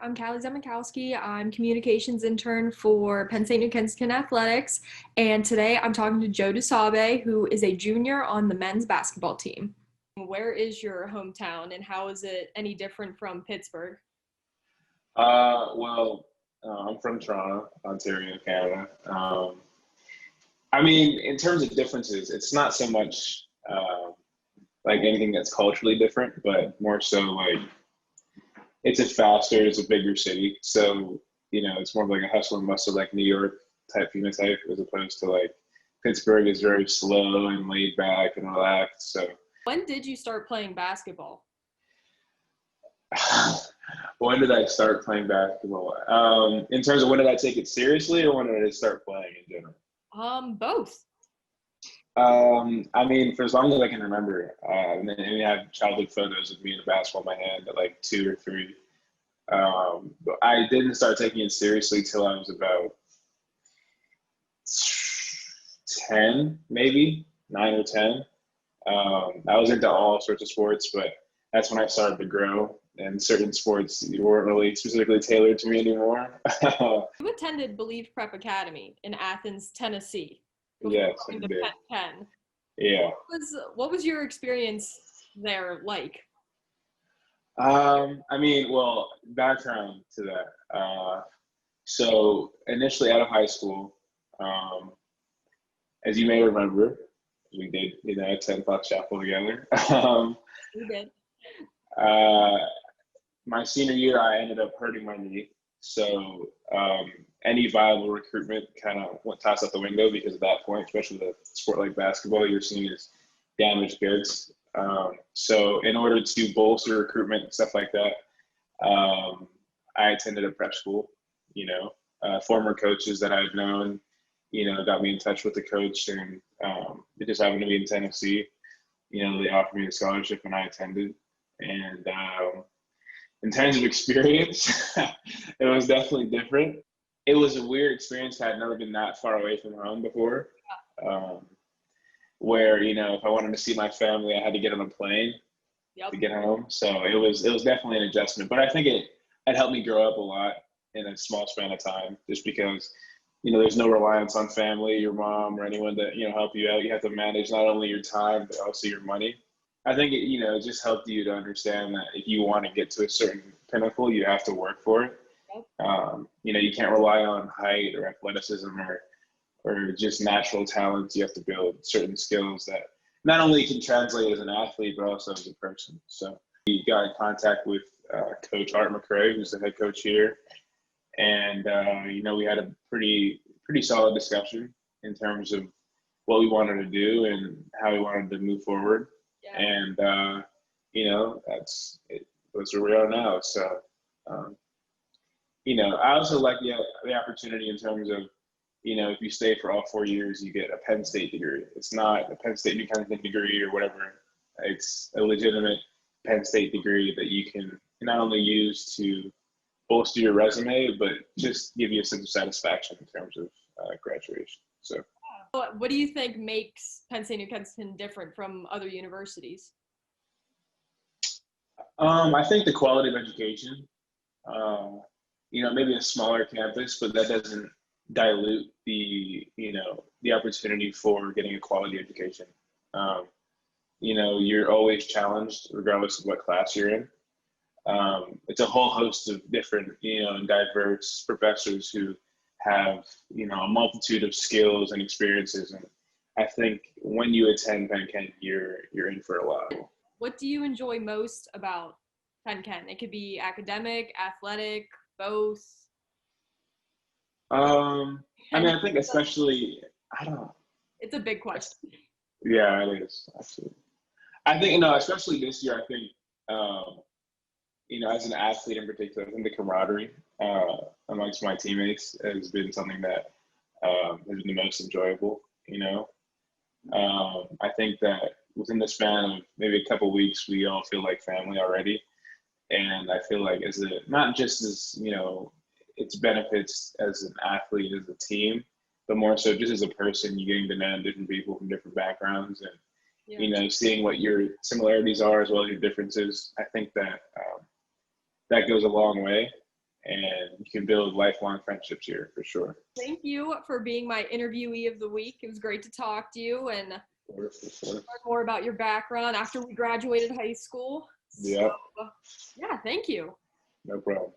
I'm Calle Zmenkowski. I'm communications intern for Penn State New Kensington Athletics, and today I'm talking to Joe Dusabe, who is a junior on the men's basketball team. Where is your hometown, and how is it any different from Pittsburgh? I'm from Toronto, Ontario, Canada. I mean, in terms of differences, it's not so much like anything that's culturally different, but more so like it's a bigger city. So, it's more of like a hustle and bustle, like New York type phenotype, as opposed to like Pittsburgh is very slow and laid back and relaxed. So, When did you start playing basketball? when did I start playing basketball? In terms of when did I take it seriously, or when did I start playing in general? Both. I mean, for as long as I can remember, and then I have childhood photos of me in a basketball in my hand at like 2 or 3. But I didn't start taking it seriously till I was about 10, maybe 9 or 10. I was into all sorts of sports, but that's when I started to grow. And certain sports weren't really specifically tailored to me anymore. You attended Believe Prep Academy in Athens, Tennessee. Yes, I Going to did. Penn. Yeah. What was your experience there like? Background to that. So initially out of high school, as you may remember, we did, attend Fox Chapel together. We did. My senior year, I ended up hurting my knee. So any viable recruitment kind of went tossed out the window, because at that point, especially with a sport like basketball, you're seen as damaged goods. So in order to bolster recruitment and stuff like that, I attended a prep school. Former coaches that I've known, got me in touch with the coach, and it just happened to be in Tennessee. They offered me a scholarship, and I attended. And in terms of experience, it was definitely different. It was a weird experience. I had never been that far away from home before, where, if I wanted to see my family, I had to get on a plane to get home. So it was definitely an adjustment. But I think it helped me grow up a lot in a small span of time, just because, there's no reliance on family, your mom, or anyone to, help you out. You have to manage not only your time, but also your money. I think it just helped you to understand that if you want to get to a certain pinnacle, you have to work for it. You can't rely on height or athleticism or just natural talents. You have to build certain skills that not only can translate as an athlete, but also as a person. So we got in contact with Coach Art McCray, who's the head coach here. And, we had a pretty solid discussion in terms of what we wanted to do and how we wanted to move forward. Yeah. And, that's where we are now. So, I also like the opportunity in terms of, if you stay for all 4 years, you get a Penn State degree. It's not a Penn State New Kensington degree or whatever. It's a legitimate Penn State degree that you can not only use to bolster your resume, but just give you a sense of satisfaction in terms of graduation. So, what do you think makes Penn State New Kensington different from other universities? I think the quality of education. Maybe a smaller campus, but that doesn't dilute the opportunity for getting a quality education. You're always challenged regardless of what class you're in. It's a whole host of different, and diverse professors who have, a multitude of skills and experiences. And I think when you attend Penn Ken, you're in for a lot. What do you enjoy most about Penn Ken? It could be academic, athletic, both. I think especially, I don't know. It's a big question. Yeah, it is. Absolutely. I think, especially this year, I think, as an athlete in particular, I think the camaraderie amongst my teammates has been something that has been the most enjoyable. I think that within the span of maybe a couple of weeks, we all feel like family already. And I feel like not just as, its benefits as an athlete, as a team, but more so just as a person, you're getting to know different people from different backgrounds and, seeing what your similarities are as well as your differences. I think that that goes a long way. and you can build lifelong friendships here for sure. Thank you for being my interviewee of the week. It was great to talk to you and learn more about your background after we graduated high school. Yeah. So, yeah, thank you. No problem.